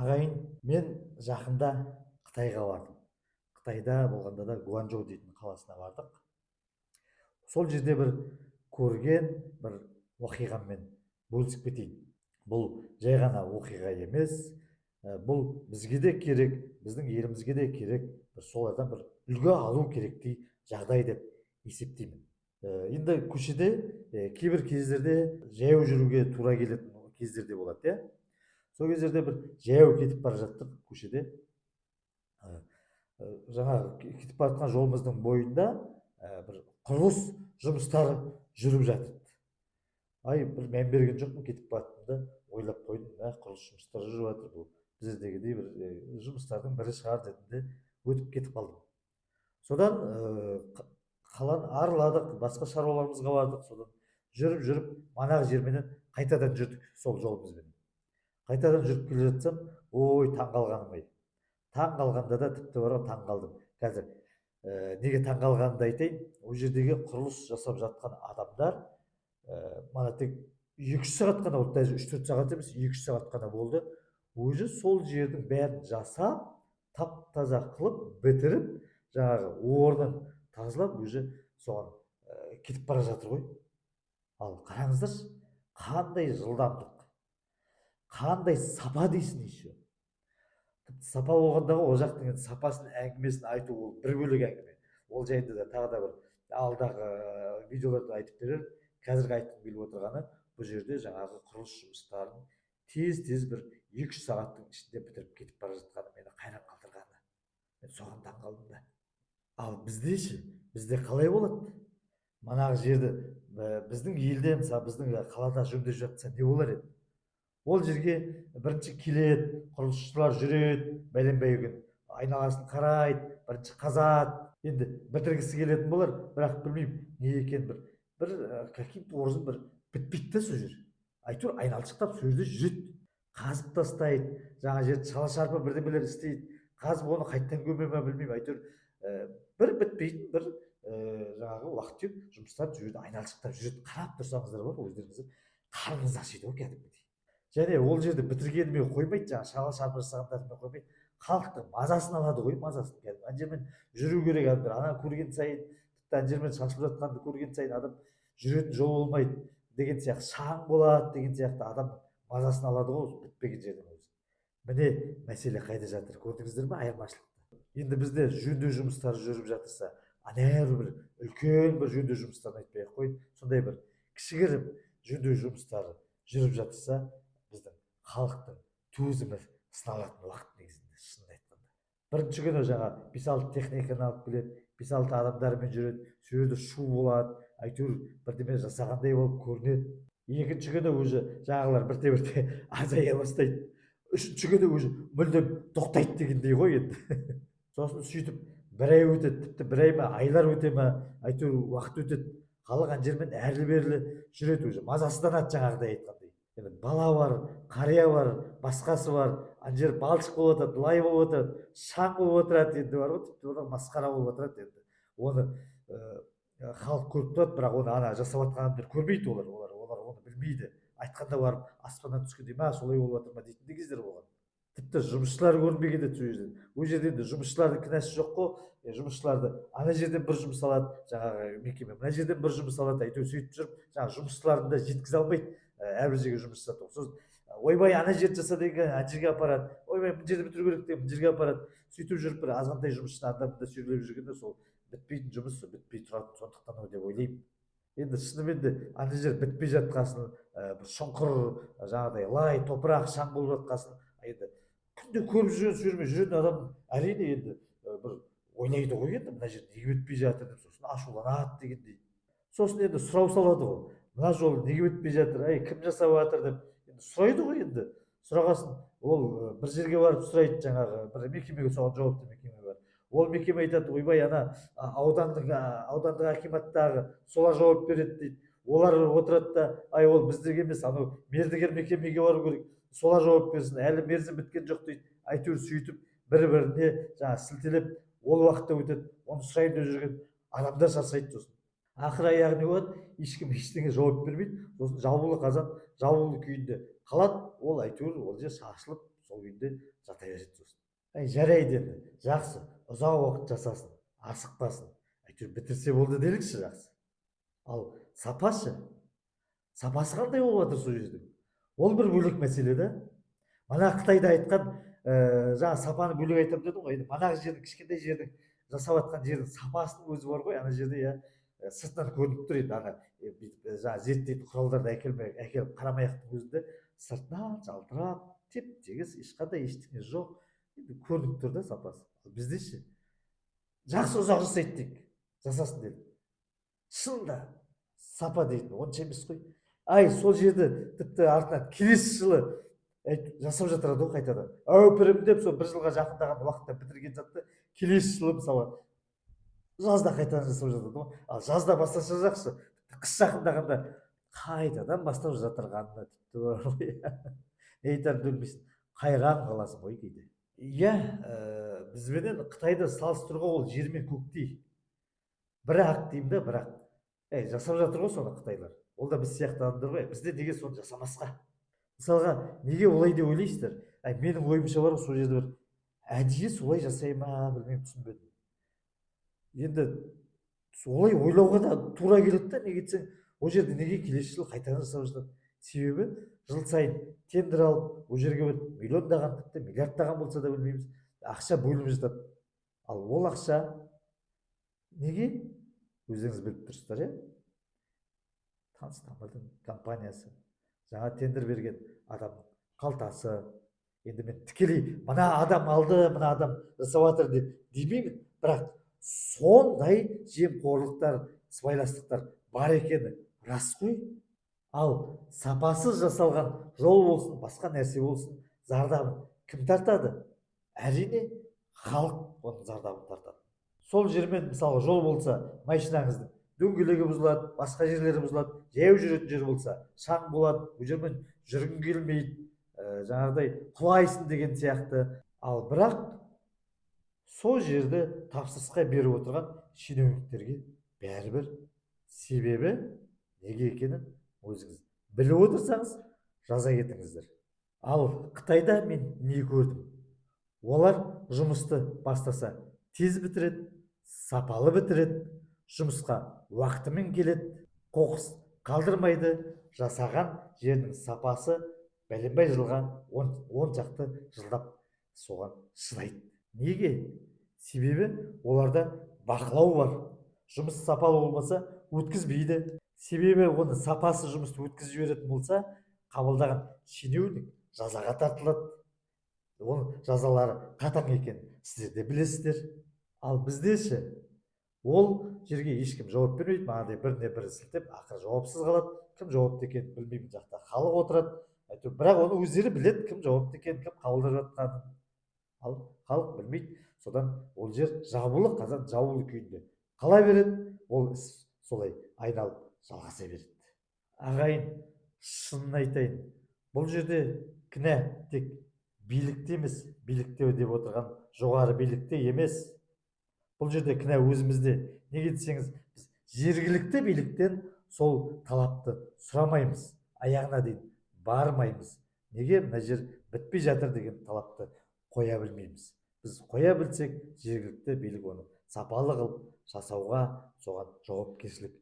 Ағайын, мен жақында Қытайға бардым. Қытайда болғанда да Гуанчжоу дейтін қаласына бардық. Сол жерде бір көрген бір оқиғаммен бөлісіп кетейін. Бұл жай ғана оқиға емес, бұл бізге де керек, біздің елімізге де керек, солардан бір үлгі алу керектей жағдай деп есептеймін. Енді көшеде кейбір кездерде жаяу жүруге тура келетін кездерде болады, иә. Сол кездерде бір жаяу кетіп бара жаттық көшеде. Жаңағы кетіп бара жатқан жолымыздың бойында бір құрылыс жұмыстары жүріп жатыр. Бір мән берген жоқпын, кетіп бара да ойлап қойдым, құрылыс жұмыстары жүріп жатыр, бұл біздердегідей бір жұмыстардың бірі шығар дедім де өтіп кетіп қалдым. Содан қаланы арыладық, басқа шаруаларымызға бардық. Содан жүріп манағы жерменен қайтадан жүрдік сол жолымызбен. Қайтадан жүріп келе жатсам, таң қалғаным-ай. Таң қалғанда да тіпті бар, таң қалдым. Қазір неге таң қалғанымды айтайын. Ол жердегі құрылыс жасап жатқан адамдар мана тек 2-3 сағат қана болды, даже 3-4 сағат емес, 2-3 сағат қана болды. Уже сол жердің бәрін жасап, тап-таза қылып, бітіріп, жаңағы орнын тазалап, уже соған кетіп бара жатыр ғой. Ал қараңыздаршы, қандай жылдамдық, қандай сапа дейсің еще. Сапа болғандағы ол жақтың сапасын әңгімесін айту ол бір бөлек әңгіме. Ол жайында да тағы да бір алдағы видеоларда айтып берер. Қазіргі айтқым келіп отырғаны, бұл жерде жаңағы құрылыс жұмыстарын тез бір 2-3 сағаттың ішінде бітіріп кетіп бара жатқаны мені қайран қалдырғаны. Мен соған таң қалдым да. Ал бізде ше, бізде қалай болады? Манағы жерді біздің елде, мысалы біздің қалада жөндеп жатса не болар еді? Ол жерге бірінші келеді, құрылысшылар жүреді, бәленбай күн айналасын қарайды, бірінші қазады. Енді бітіргісі келетін болар, бірақ білмеймін не екен, бір каким-то образом бір бітпейді да сол жер. Әйтеуір айналшықтап сол жерде жүреді, қазып тастайды, жаңа жерді шала-шарпы бірдемелер істейді, қазып оны қайттан көме ме білмеймін, әйтеуір бір бітпейтін бір жаңағы уақыт жұмыстар жүреді, айналшықтап жүреді. Қарап тұрсаңыздар бар, өздеріңіз қарныңыз ашиды ғой кәдімгідей. Және ол жерді бітіргенімен қоймайды, жаңағы шала-шарпы жасағандарымен қоймайды, халықтың мазасын алады ғой, мазасын. Кәдімгі ана жермен жүру керек, ана көрген сайын, тіпті ана жермен шашылып жатқанды көрген сайын адам жүретін жол болмайды деген сияқты, шаң болады деген сияқты, адам мазасын алады ғой бітпеген жердің өзі. Міне мәселе қайда жатыр, көрдіңіздер ме айырмашылықты? Енді бізде жөндеу жұмыстары жүріп жатырса, анағұрлым бір үлкен бір жөндеу жұмыстарын айтпай-ақ қойып, сондай бір кішігірім жөндеу жұмыстары жүріп жатырса, біздің халықтың төзімі сыналатын уақыт негізінде, шынын айтқанда. Бірінші күні жаңа 5-6 техниканы алып келеді, 5-6 адамдармен жүреді, сол жерде шу болады, әйтеуір бірдеме жасағандай болып көрінеді. Екінші күні уже жаңағылар бірте-бірте азая бастайды. Үшінші күні уже мүлдем тоқтайды дегендей ғой енді. Сосын сөйтіп бір ай өтеді, тіпті бір ай ма, айлар өте ма, әйтеуір уақыт өтеді. Халық ана жермен әрлі-берлі жүреді, уже мазасызданады жаңағыдай айтқандай. Енді бала бар, қария бар, басқасы бар, ана жер балшық болып жатады, лай болып жатады, шаң болып отырады, енді бар ғой, тіпті одан масқара болып отырады енді. Оны халық көріп тұрады, бірақ оны ана жасап жатқан адамдар көрмейді, олар оны білмейді. Айтқанда барып аспаннан түскендей, солай болып жатыр ма дейтін де кездер болған. Тіпті жұмысшылар көрінбеген еді сол жерден. Ол жерде енді жұмысшылардың кінәсі жоқ қой. Жұмысшыларды ана жерден бір жұмыс алады, жаңағы мекеме, мына жерден бір жұмыс алады, әйтеуір сөйтіп жүріп, жаңағы жұмысшыларын да жеткізе алмайды әрбір жерге жұмыс жасату. Сосын ойбай ана жерді жаса деген ана жерге апарады, ойбай мына жерді бітіру керек деген мына жерге апарады. сөйтіп жүріп бір азғантай жұмысшыны анда мында сүйрелеп жүргенде сол бітпейтін жұмыс бітпей тұрады, сондықтан деп ойлаймын. Енді шынымен де ана жер бітпей жатқасын, бір шұңқыр жаңағыдай лай топырақ шаң болып жатқасын, енді күнде көріп жүрген адам әрине енді бір ойлайды ғой, енді мына жер неге бітпей жатыр деп, сосын ашуланады дегендей. Сосын енді сұрау салады ғой, мына жол неге бітпей жатыр, кім жасап жатыр деп енді сұрайды ғой. Енді сұрағасын, ол бір жерге барып сұрайды, жаңағы бір мекемеге, соған жауапты мекеме бар. Ол мекеме айтады, ойбай ана аудандық акиматтағы солар жауап береді дейді. Олар отырады да, ол біздерге емес, анау мердігер мекемеге бару керек, солар жауап берсін, әлі мерзім біткен жоқ дейді. Әйтеуір сөйтіп бір-біріне жаңағы сілтелеп, ол уақытта өтеді, оны сұрайын деп жүрген адамдар шаршайды. Сосын ақыр аяғы не болады, ешкім ештеңе жауап бермейді. Сосын жабулы қазан жабулы күйінде қалады. Ол әйтеуір ол жер шашылып, сол күйінде жата береді сосын. Жарайды енді, жақсы, ұзақ уақыт жасасын, асықпасын, әйтеуір бітірсе болды делікші, жақсы. Ал сапасы қандай болып жатыр сол жерде? Ол бір бөлек мәселе да. Мана Қытайда айтқан жаңа сапаны бөлек айтамын дедім ғой. Енді манағы жердің, кішкентай жердің жасап жатқан жердің сапасының өзі бар ғой, ана жерде иә сыртынан көрініп тұр енді ана жаңағы зерттейтін құралдарды әкеліп қарамай ақтың өзінде сыртынан жалтырап теп тегіс ешқандай ештеңе жоқ, енді көрініп тұр да сапасы. Бізде ше жақсы ұзақ жасайды дейік, жасасын дедік, шынында сапа дейтін онша емес қой. Сол жерді тіпті артынан келесі жылы жасап жатырады ғой қайтадан. Әупірімдеп сол бір жылға жақындаған уақытта бітірген затты келесі жылы мысалы жазда қайтадан жасап жатады ғой. Ал жазда бастаса жақсы, қыс жақындағанда қайтадан бастап жатырғанына тіпті бар ғой. Не айтарымды білмейсің, қайран қаласың ғой кейде. Иә, бізбенен Қытайды салыстыруға ол жер мен көктей. Бірақ деймін да, бірақ жасап жатыр ғой соны қытайлар. Ол да біз сияқты адамдар ғой. Бізде неге соны жасамасқа? Мысалға, неге олай деп ойлайсыздар? Менің ойымша бар ғой, сол жерде бір әдейі солай жасай ма, білмеймін, түсінбедім. Енді олай ойлауға да тура келеді да, неге десең, ол жерде неге келесі жылы қайтадан жасап жатады? Себебі жыл сайын тендер алып, ол жерге миллиондаған, тіпті миллиардтаған болса да білмейміз, ақша бөлініп жатады. Ал ол ақша неге? Өзіңіз біліп тұрсыздар, иә? Таныс тамырдың компаниясы, жаңа тендер берген адамның қалтасы. Енді мен тікелей мына адам алды, мына адам жасап жатыр деп демеймін, бірақ сондай жемқорлықтар, сыбайластықтар бар екені рас қой. Ал сапасыз жасалған жол болсын, басқа нәрсе болсын, зардабын кім тартады? Әрине, халық оның зардабын тартады. Сол жермен мысалы жол болса, машинаңыздың дөңгелегі бұзылады, басқа жерлері бұзылады, жаяу жүретін жер болса, шаң болады, бұл жермен жүргің келмейді, жаңағыдай құлайсың деген сияқты. Ал бірақ сол жерді тапсырысқа беріп отырған шенеуніктерге бәрібір, себебі неге екенін өзіңіз біліп отырсаңыз жаза кетіңіздер. Ал Қытайда мен не көрдім? Олар жұмысты бастаса тез бітіреді, сапалы бітіреді, жұмысқа уақытымен келеді, қоқыс қалдырмайды, жасаған жердің сапасы бәленбай жылға 10 шақты жылдап соған шыдайды. Неге? Себебі оларда бақылау бар. Жұмыс сапалы болмаса өткізбейді. Себебі оны сапасы жұмысты өткізіп жіберетін болса, қабылдаған шенеунік жазаға тартылады. Оның жазалары қатаң екен, сіздер де білесіздер. Ал бізде ше, ол жерге ешкім жауап бермейді, мағадай біріне бірі сілтеп, ақыры жауапсыз қалады. Кім жауапты екенін білмеймін, жақта халық отырады. Бірақ оны өздері біледі, кім жауапты екенін, кім қабылдап жатқанын. Ал халық білмейді. Содан ол жер жабулы қазан жабулы күйінде қала береді. Ол іс солай айналып жалғаса береді. Ағайын, шынын айтайын, бұл жерде кінә тек билікте емес, билікте деп отырған жоғары билікте емес. Бұл жерде кінә өзімізде. Неге десеңіз, біз жергілікті биліктен сол талапты сұрамаймыз, аяғына дейін бармаймыз. Неге? Мына жер бітпей жатыр деген талапты қоя білмейміз. Біз қоя білсек, жергілікті билік оны сапалы қылып жасауға соған жауапкершілік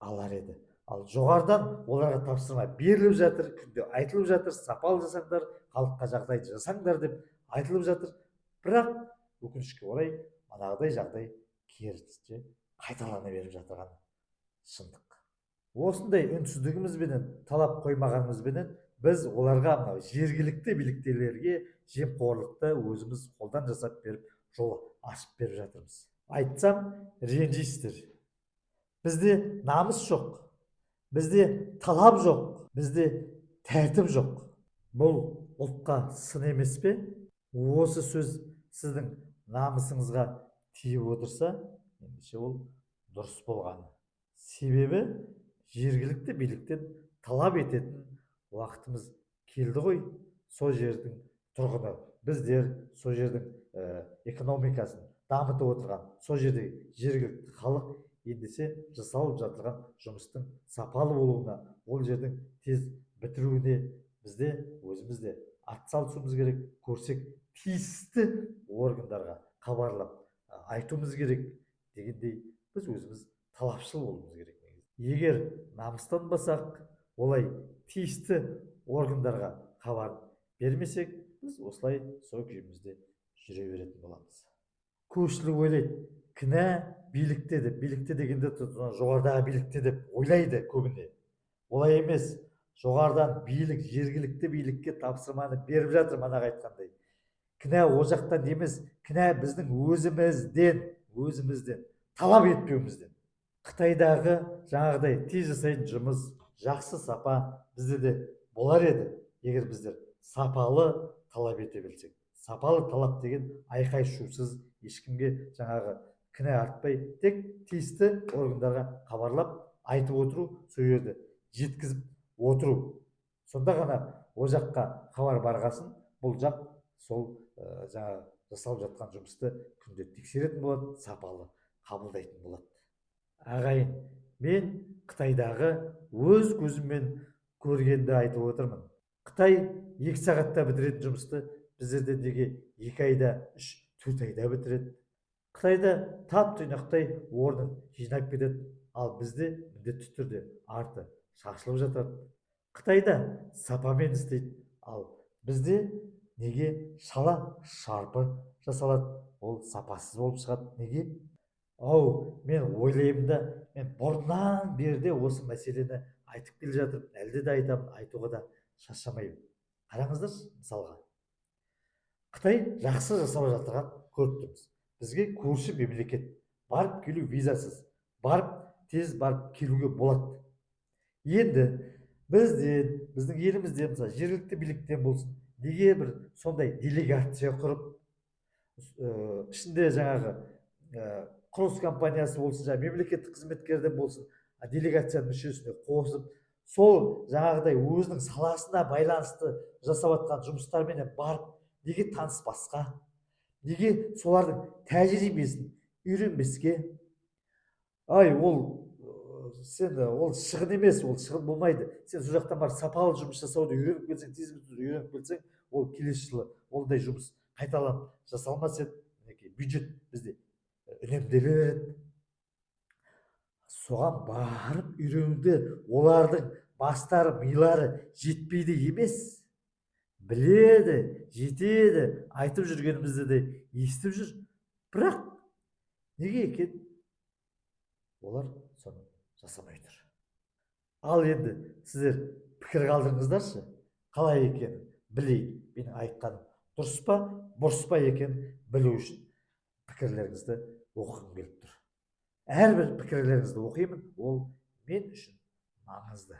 алар еді. Ал жоғарыдан оларға тапсырма беріліп жатыр, күнде айтылып жатыр, сапалы жасаңдар, халыққа жағдайды жасаңдар деп айтылып жатыр. Бірақ өкінішке орай манағыдай жағдай керісінше қайталана беріп жатырған шындық. Осындай үнсіздігімізбенен, талап қоймағанымызбенен біз оларға мынау жергілікті биліктегілерге жемқорлықты өзіміз қолдан жасап беріп, жол ашып беріп жатырмыз. Айтсам ренжисіздер. Бізде намыс жоқ, бізде талап жоқ, бізде тәртіп жоқ. Бұл ұлтқа сын емес пе? Осы сөз сіздің намысыңызға тиіп отырса, ендеше ол дұрыс болғаны. Себебі жергілікті биліктен талап ететін уақытымыз келді ғой. Сол жердің тұрғыны, біздер сол жердің экономикасын дамытып отырған, сол жерде жергілікті халық ендеше жасалып жатырған жұмыстың сапалы болуына, ол жердің тез бітіруіне бізде өзімізде атсалысуымыз керек, көрсек тиісті органдарға хабарлап айтуымыз керек дегендей біз өзіміз талапшыл болуымыз керек. Егер намыстанбасақ, олай тиісті органдарға хабар бермесек, біз осылай сол күйімізде жүре беретін боламыз. Көпшілік ойлайды, кінә билікте деп, билікте дегенде жоғарыдағы билікте деп ойлайды көбіне. Олай емес. Жоғарыдан билік, жергілікті билікке тапсырманы беріп жатыр, манағы айтқандай. Кінә о жақтан емес, кінә біздің өзімізден талап етпеуімізден. Қытайдағы жаңағыдай тез жасайтын жұмыс, жақсы сапа бізде де болар еді, егер біздер сапалы талап ете білсек. Сапалы талап деген айқай шусыз, ешкімге жаңағы кінә артпай, тек тиісті органдарға хабарлап айтып отыру, сол жерде жеткізіп отыру. Сонда ғана о жаққа хабар барғасын, бұл жақ сол жаңағы жасалып жатқан жұмысты күнде тексеретін болады, сапалы қабылдайтын болады. Ағайын, мен Қытайдағы өз көзіммен көргенді айтып отырмын. Қытай 2 сағатта бітіретін жұмысты біздерде неге 2 айда, 3-4 айда бітіреді. Қытайда тап-тұйнақтай орнын жинап кетеді, ал бізде міндетті түрде арты шашылып жатады. Қытайда сапамен істейді, ал бізде неге шала шарпы жасалады, ол сапасыз болып шығады. Неге? Мен ойлаймын да, мен бұрыннан берде осы мәселені айтып келе жатырмын, әлде де айтамын, айтуға да шаршамаймын. Қараңыздаршы, мысалға, Қытай жақсы жасап жатырған көріп тұрмыз. Бізге көрші мемлекет, барып келу визасыз, тез барып келуге болады. Енді біздің елімізде, мысалы, жергілікті биліктен болсын, неге бір сондай делегация құрып, ішінде жаңағы құрылыс компаниясы болсын, мемлекеттік қызметкерден болсын, делегацияның мүшесіне қосып, сол жаңағыдай өзінің саласына байланысты жасап жатқан жұмыстарменен барып, неге таныспасқа, неге солардың тәжірибесін үйренбеске? Ол шығын емес, ол шығын болмайды. Сен сол жақтан барып сапалы жұмыс жасауды үйреніп келсең, тез үйреніп келсең, ол келесі жылы ондай жұмыс қайталап жасалмас еді. Бюджет бізде үнемделе береді. Соған барып үйренуде олардың бастары, милары жетпейді емес. Біледі, жетеді, айтып жүргенімізді де естіп жүр. Бірақ неге екен? Олар соны жасамай тұр. Ал енді сіздер пікір қалдырыңыздаршы, қалай екен білейін. Менің айтқаным дұрыс па, бұрыс па екен білу үшін пікірлеріңізді оқығым келіп тұр. Әрбір пікірлеріңізді оқимын, ол мен үшін маңызды.